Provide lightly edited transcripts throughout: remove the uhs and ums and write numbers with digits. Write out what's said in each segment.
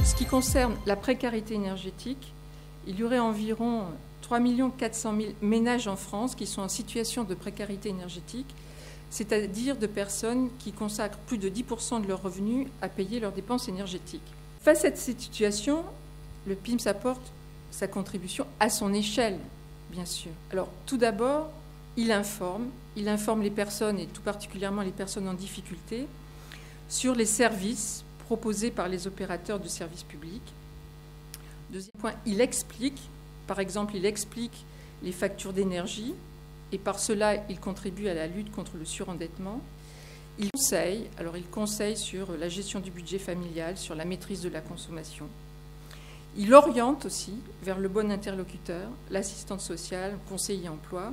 Ce qui concerne la précarité énergétique, il y aurait environ 3 400 000 ménages en France qui sont en situation de précarité énergétique, c'est-à-dire de personnes qui consacrent plus de 10% de leurs revenus à payer leurs dépenses énergétiques. Face à cette situation, le PIMS apporte sa contribution à son échelle, bien sûr. Alors, tout d'abord, il informe les personnes, et tout particulièrement les personnes en difficulté, sur les services proposés par les opérateurs de services publics. Deuxième point, il explique, par exemple, les factures d'énergie, et par cela, il contribue à la lutte contre le surendettement. Il conseille sur la gestion du budget familial, sur la maîtrise de la consommation. Il oriente aussi vers le bon interlocuteur, l'assistante sociale, le conseiller emploi,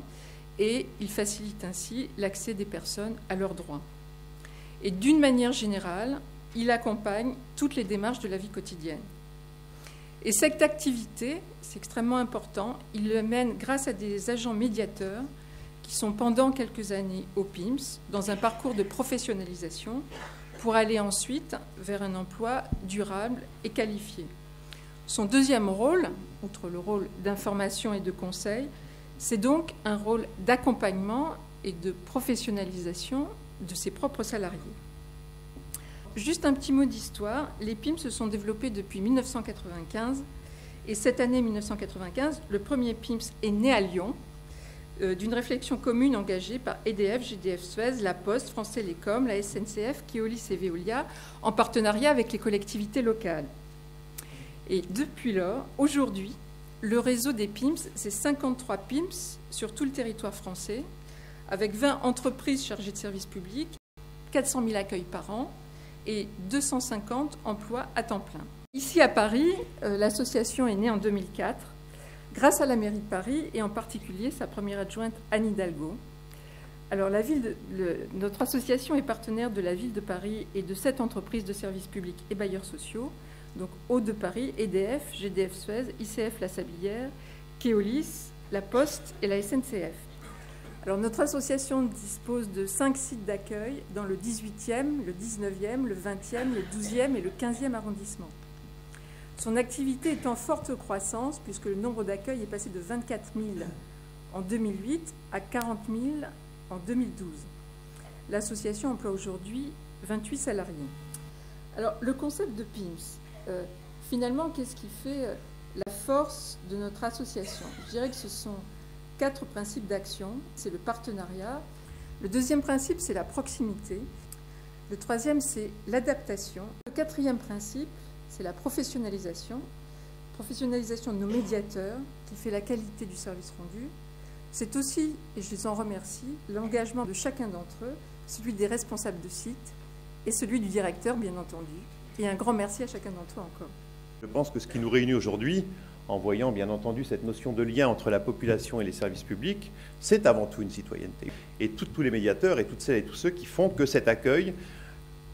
et il facilite ainsi l'accès des personnes à leurs droits. Et d'une manière générale, il accompagne toutes les démarches de la vie quotidienne. Et cette activité, c'est extrêmement important, il le mène grâce à des agents médiateurs qui sont pendant quelques années au PIMS, dans un parcours de professionnalisation, pour aller ensuite vers un emploi durable et qualifié. Son deuxième rôle, outre le rôle d'information et de conseil, c'est donc un rôle d'accompagnement et de professionnalisation de ses propres salariés. Juste un petit mot d'histoire, les PIMS se sont développés depuis 1995 et cette année 1995, le premier PIMS est né à Lyon d'une réflexion commune engagée par EDF, GDF Suez, La Poste, France Télécom, la SNCF, Keolis et Veolia, en partenariat avec les collectivités locales. Et depuis lors, aujourd'hui, le réseau des PIMS, c'est 53 PIMS sur tout le territoire français, avec 20 entreprises chargées de services publics, 400 000 accueils par an et 250 emplois à temps plein. Ici à Paris, l'association est née en 2004, grâce à la mairie de Paris et en particulier sa première adjointe Anne Hidalgo. Alors notre association est partenaire de la ville de Paris et de 7 entreprises de services publics et bailleurs sociaux, donc Eau de Paris, EDF, GDF Suez, ICF La Sablière, Keolis, La Poste et la SNCF. Alors notre association dispose de 5 sites d'accueil dans le 18e, le 19e, le 20e, le 12e et le 15e arrondissement. Son activité est en forte croissance puisque le nombre d'accueils est passé de 24 000 en 2008 à 40 000 en 2012. L'association emploie aujourd'hui 28 salariés. Alors le concept de PIMS, finalement, qu'est-ce qui fait la force de notre association? Je dirais que ce sont 4 principes d'action. C'est le partenariat. Le deuxième principe, c'est la proximité. Le troisième, c'est l'adaptation. Le quatrième principe, c'est la professionnalisation. Professionnalisation de nos médiateurs qui fait la qualité du service rendu. C'est aussi, et je les en remercie, l'engagement de chacun d'entre eux, celui des responsables de site et celui du directeur, bien entendu. Et un grand merci à chacun d'entre eux encore. Je pense que ce qui nous réunit aujourd'hui, en voyant bien entendu cette notion de lien entre la population et les services publics, c'est avant tout une citoyenneté. Et tous les médiateurs et toutes celles et tous ceux qui font que cet accueil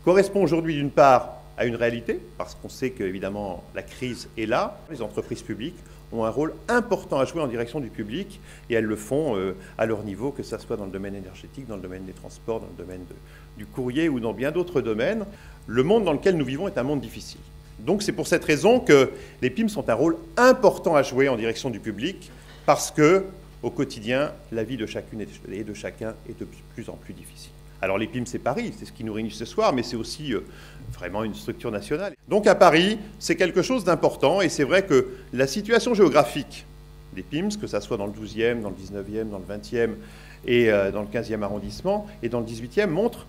correspond aujourd'hui d'une part à une réalité, parce qu'on sait qu'évidemment la crise est là. Les entreprises publiques ont un rôle important à jouer en direction du public et elles le font à leur niveau, que ce soit dans le domaine énergétique, dans le domaine des transports, dans le domaine du courrier ou dans bien d'autres domaines. Le monde dans lequel nous vivons est un monde difficile. Donc c'est pour cette raison que les PIMS ont un rôle important à jouer en direction du public, parce que au quotidien, la vie de chacune et de chacun est de plus en plus difficile. Alors les PIMS, c'est Paris, c'est ce qui nous réunit ce soir, mais c'est aussi vraiment une structure nationale. Donc à Paris, c'est quelque chose d'important, et c'est vrai que la situation géographique des PIMS, que ça soit dans le 12e, dans le 19e, dans le 20e et dans le 15e arrondissement et dans le 18e, montre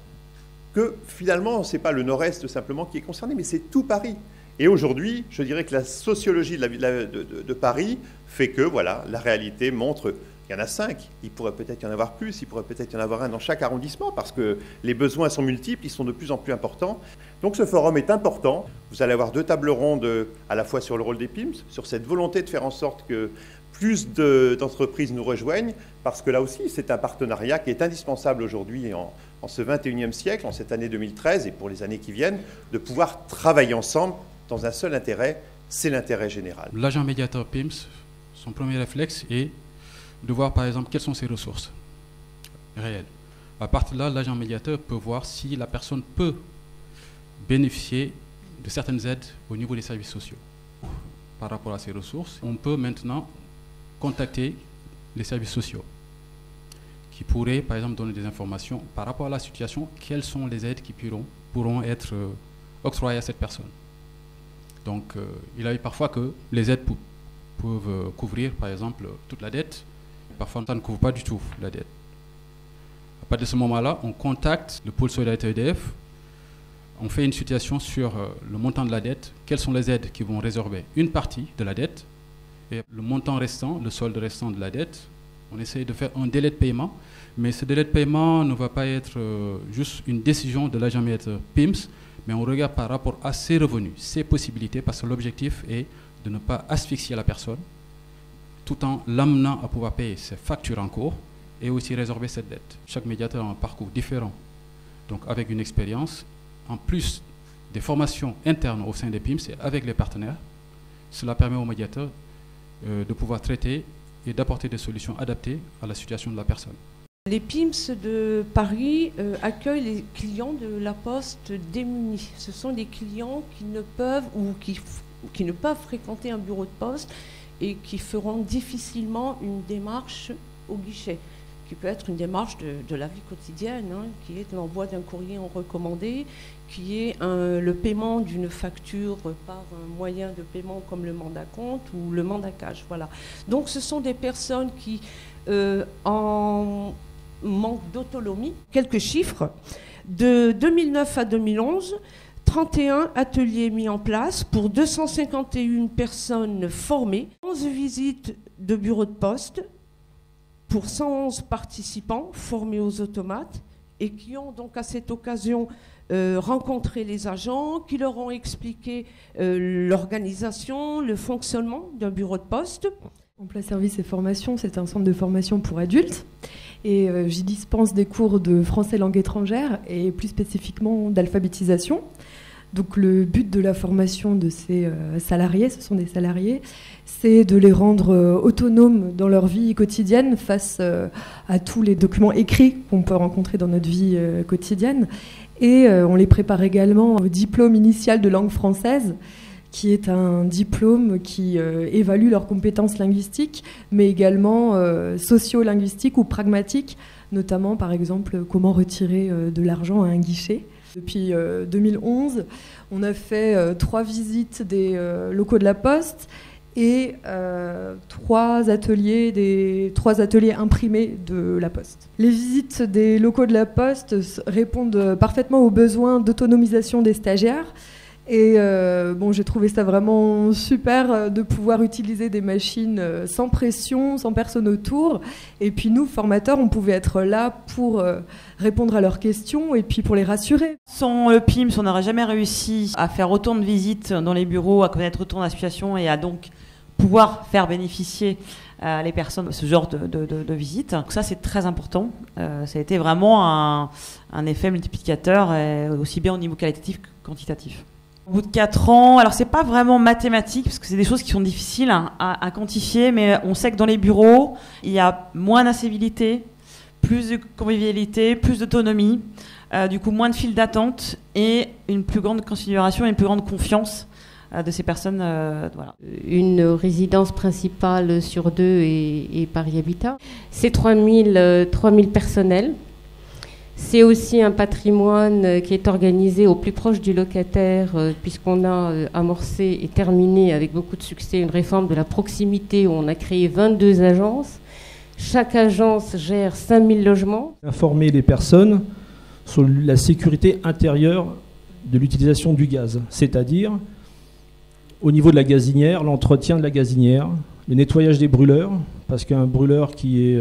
que finalement, ce n'est pas le nord-est simplement qui est concerné, mais c'est tout Paris. Et aujourd'hui, je dirais que la sociologie de Paris fait que voilà, la réalité montre qu'il y en a 5, il pourrait peut-être y en avoir plus, il pourrait peut-être y en avoir un dans chaque arrondissement, parce que les besoins sont multiples, ils sont de plus en plus importants. Donc ce forum est important. Vous allez avoir 2 tables rondes à la fois sur le rôle des PIMS, sur cette volonté de faire en sorte que plus d'entreprises nous rejoignent, parce que là aussi, c'est un partenariat qui est indispensable aujourd'hui en ce 21e siècle, en cette année 2013 et pour les années qui viennent, de pouvoir travailler ensemble dans un seul intérêt, c'est l'intérêt général. L'agent médiateur PIMS, son premier réflexe est de voir par exemple quelles sont ses ressources réelles. À partir de là, l'agent médiateur peut voir si la personne peut bénéficier de certaines aides au niveau des services sociaux. Par rapport à ces ressources, on peut maintenant contacter les services sociaux qui pourraient, par exemple, donner des informations par rapport à la situation, quelles sont les aides qui pourront être octroyées à cette personne. Donc, il arrive parfois que les aides peuvent couvrir, par exemple, toute la dette. Parfois, ça ne couvre pas du tout la dette. À partir de ce moment-là, on contacte le pôle solidarité EDF, on fait une situation sur le montant de la dette, quelles sont les aides qui vont résorber une partie de la dette, et le montant restant, le solde restant de la dette, on essaye de faire un délai de paiement, mais ce délai de paiement ne va pas être juste une décision de l'agent médiateur PIMS, mais on regarde par rapport à ses revenus, ses possibilités, parce que l'objectif est de ne pas asphyxier la personne, tout en l'amenant à pouvoir payer ses factures en cours et aussi résorber cette dette. Chaque médiateur a un parcours différent, donc avec une expérience, en plus des formations internes au sein des PIMS et avec les partenaires, cela permet aux médiateurs de pouvoir traiter et d'apporter des solutions adaptées à la situation de la personne. Les PIMS de Paris accueillent les clients de la Poste démunis. Ce sont des clients qui ne peuvent ou qui ne peuvent fréquenter un bureau de poste et qui feront difficilement une démarche au guichet, qui peut être une démarche de la vie quotidienne, qui est l'envoi d'un courrier en recommandé, qui est le paiement d'une facture par un moyen de paiement comme le mandat compte ou le mandat cash. Voilà. Donc ce sont des personnes qui, en manque d'autonomie, quelques chiffres, de 2009 à 2011, 31 ateliers mis en place pour 251 personnes formées, 11 visites de bureaux de poste pour 111 participants formés aux automates et qui ont donc à cette occasion rencontré les agents, qui leur ont expliqué l'organisation, le fonctionnement d'un bureau de poste. Emploi Service et Formation, c'est un centre de formation pour adultes et j'y dispense des cours de français langue étrangère et plus spécifiquement d'alphabétisation. Donc le but de la formation de ces salariés, ce sont des salariés, c'est de les rendre autonomes dans leur vie quotidienne face à tous les documents écrits qu'on peut rencontrer dans notre vie quotidienne. Et on les prépare également au diplôme initial de langue française, qui est un diplôme qui évalue leurs compétences linguistiques, mais également socio-linguistiques ou pragmatiques, notamment par exemple comment retirer de l'argent à un guichet. Depuis 2011, on a fait 3 visites des locaux de la Poste et 3 ateliers imprimés de la Poste. Les visites des locaux de la Poste répondent parfaitement aux besoins d'autonomisation des stagiaires. Et j'ai trouvé ça vraiment super de pouvoir utiliser des machines sans pression, sans personne autour. Et puis nous, formateurs, on pouvait être là pour répondre à leurs questions et puis pour les rassurer. Sans le PIMS, on n'aurait jamais réussi à faire autant de visites dans les bureaux, à connaître autant d'associations et à donc pouvoir faire bénéficier les personnes de ce genre de visites. Donc ça, c'est très important. Ça a été vraiment un effet multiplicateur, aussi bien au niveau qualitatif que quantitatif. Au bout de 4 ans, alors c'est pas vraiment mathématique, parce que c'est des choses qui sont difficiles à quantifier, mais on sait que dans les bureaux, il y a moins d'incivilité, plus de convivialité, plus d'autonomie, du coup moins de files d'attente et une plus grande considération et une plus grande confiance de ces personnes. Voilà. Une résidence principale sur 2 et Paris Habitat. C'est 3000 personnels. C'est aussi un patrimoine qui est organisé au plus proche du locataire, puisqu'on a amorcé et terminé avec beaucoup de succès une réforme de la proximité où on a créé 22 agences. Chaque agence gère 5000 logements. Informer les personnes sur la sécurité intérieure de l'utilisation du gaz, c'est-à-dire au niveau de la gazinière, l'entretien de la gazinière, le nettoyage des brûleurs, parce qu'un brûleur qui est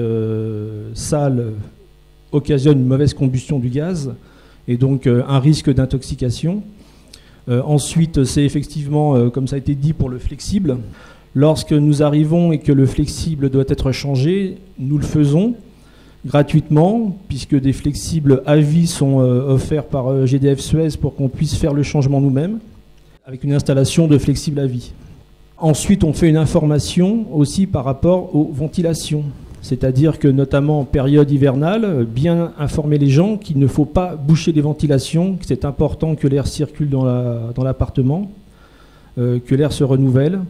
sale occasionne une mauvaise combustion du gaz et donc un risque d'intoxication. Ensuite, c'est effectivement, comme ça a été dit, pour le flexible. Lorsque nous arrivons et que le flexible doit être changé, nous le faisons gratuitement, puisque des flexibles à vie sont offerts par GDF Suez pour qu'on puisse faire le changement nous-mêmes, avec une installation de flexible à vie. Ensuite, on fait une information aussi par rapport aux ventilations. C'est-à-dire que notamment en période hivernale, bien informer les gens qu'il ne faut pas boucher les ventilations, que c'est important que l'air circule dans l'appartement, que l'air se renouvelle.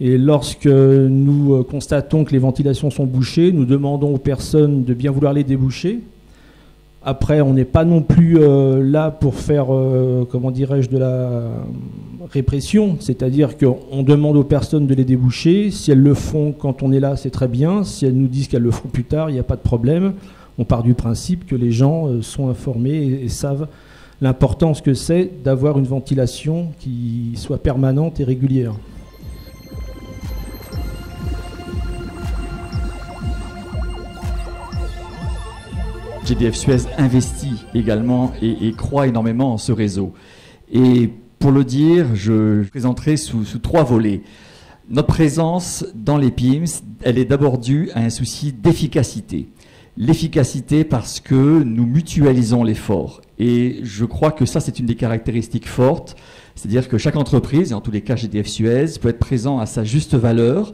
Et lorsque nous constatons que les ventilations sont bouchées, nous demandons aux personnes de bien vouloir les déboucher. Après, on n'est pas non plus là pour faire, comment dirais-je, de la répression. C'est-à-dire qu'on demande aux personnes de les déboucher. Si elles le font quand on est là, c'est très bien. Si elles nous disent qu'elles le feront plus tard, il n'y a pas de problème. On part du principe que les gens sont informés et savent l'importance que c'est d'avoir une ventilation qui soit permanente et régulière. GDF Suez investit également et croit énormément en ce réseau. Et pour le dire, je présenterai sous 3 volets. Notre présence dans les PIMS, elle est d'abord due à un souci d'efficacité. L'efficacité parce que nous mutualisons l'effort. Et je crois que ça, c'est une des caractéristiques fortes. C'est-à-dire que chaque entreprise, et en tous les cas GDF Suez, peut être présent à sa juste valeur,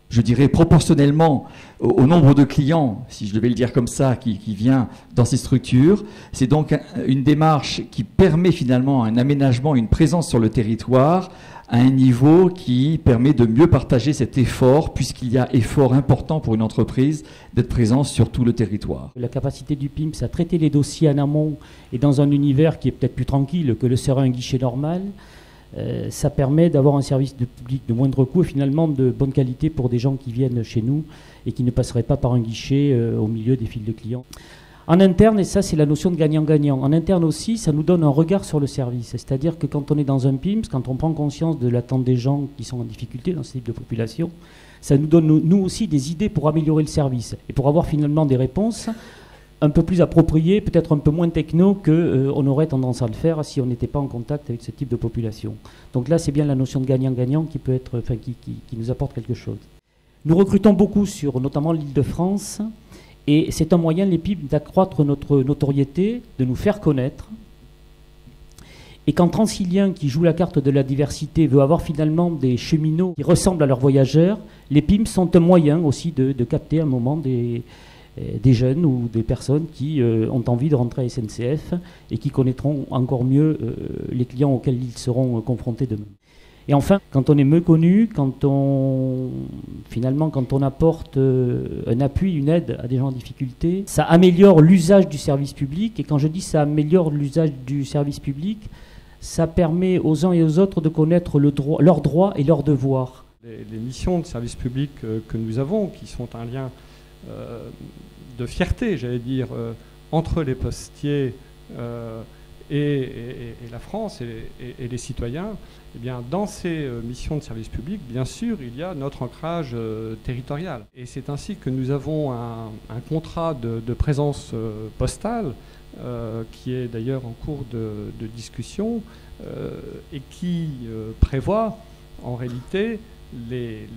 je dirais proportionnellement au nombre de clients, si je devais le dire comme ça, qui vient dans ces structures. C'est donc une démarche qui permet finalement un aménagement, une présence sur le territoire à un niveau qui permet de mieux partager cet effort, puisqu'il y a effort important pour une entreprise d'être présent sur tout le territoire. La capacité du PIMS à traiter les dossiers en amont et dans un univers qui est peut-être plus tranquille que le serait un guichet normal, ça permet d'avoir un service de public de moindre coût et finalement de bonne qualité pour des gens qui viennent chez nous et qui ne passeraient pas par un guichet au milieu des files de clients. En interne, et ça c'est la notion de gagnant-gagnant, en interne aussi, ça nous donne un regard sur le service. C'est-à-dire que quand on est dans un PIMS, quand on prend conscience de l'attente des gens qui sont en difficulté dans ce type de population, ça nous donne nous aussi des idées pour améliorer le service et pour avoir finalement des réponses un peu plus appropriées, peut-être un peu moins techno qu'on aurait tendance à le faire si on n'était pas en contact avec ce type de population. Donc là, c'est bien la notion de gagnant-gagnant qui peut être, enfin, qui nous apporte quelque chose. Nous recrutons beaucoup sur notamment l'Île-de-France. Et c'est un moyen, les PIMS, d'accroître notre notoriété, de nous faire connaître. Et quand Transilien, qui joue la carte de la diversité, veut avoir finalement des cheminots qui ressemblent à leurs voyageurs, les PIMS sont un moyen aussi de capter un moment des jeunes ou des personnes qui ont envie de rentrer à SNCF et qui connaîtront encore mieux les clients auxquels ils seront confrontés demain. Et enfin, quand on est mieux connu, quand on apporte un appui, une aide à des gens en difficulté, ça améliore l'usage du service public. Et quand je dis ça améliore l'usage du service public, ça permet aux uns et aux autres de connaître leurs droits et leurs devoirs. Les missions de service public que nous avons, qui sont un lien de fierté, j'allais dire, entre les postiers et la France et les citoyens, eh bien, dans ces missions de service public, bien sûr, il y a notre ancrage territorial. Et c'est ainsi que nous avons un contrat de présence postale, qui est d'ailleurs en cours de discussion, et qui prévoit en réalité les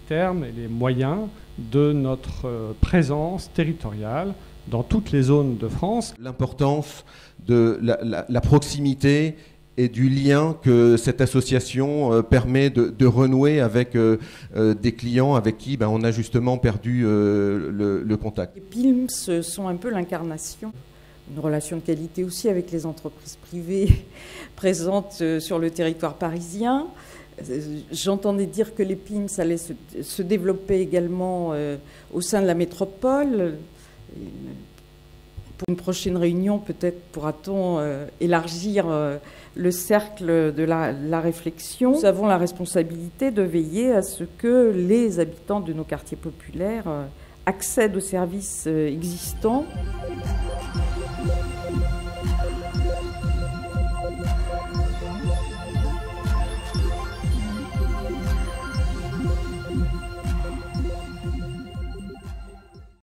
termes et les moyens de notre présence territoriale dans toutes les zones de France. L'importance de la proximité et du lien que cette association permet de renouer avec des clients avec qui on a justement perdu le contact. Les PIMS sont un peu l'incarnation d'une relation de qualité aussi avec les entreprises privées présentes sur le territoire parisien. J'entendais dire que les PIMS allaient se développer également au sein de la métropole. Pour une prochaine réunion, peut-être pourra-t-on élargir le cercle de la réflexion. Nous avons la responsabilité de veiller à ce que les habitants de nos quartiers populaires accèdent aux services existants.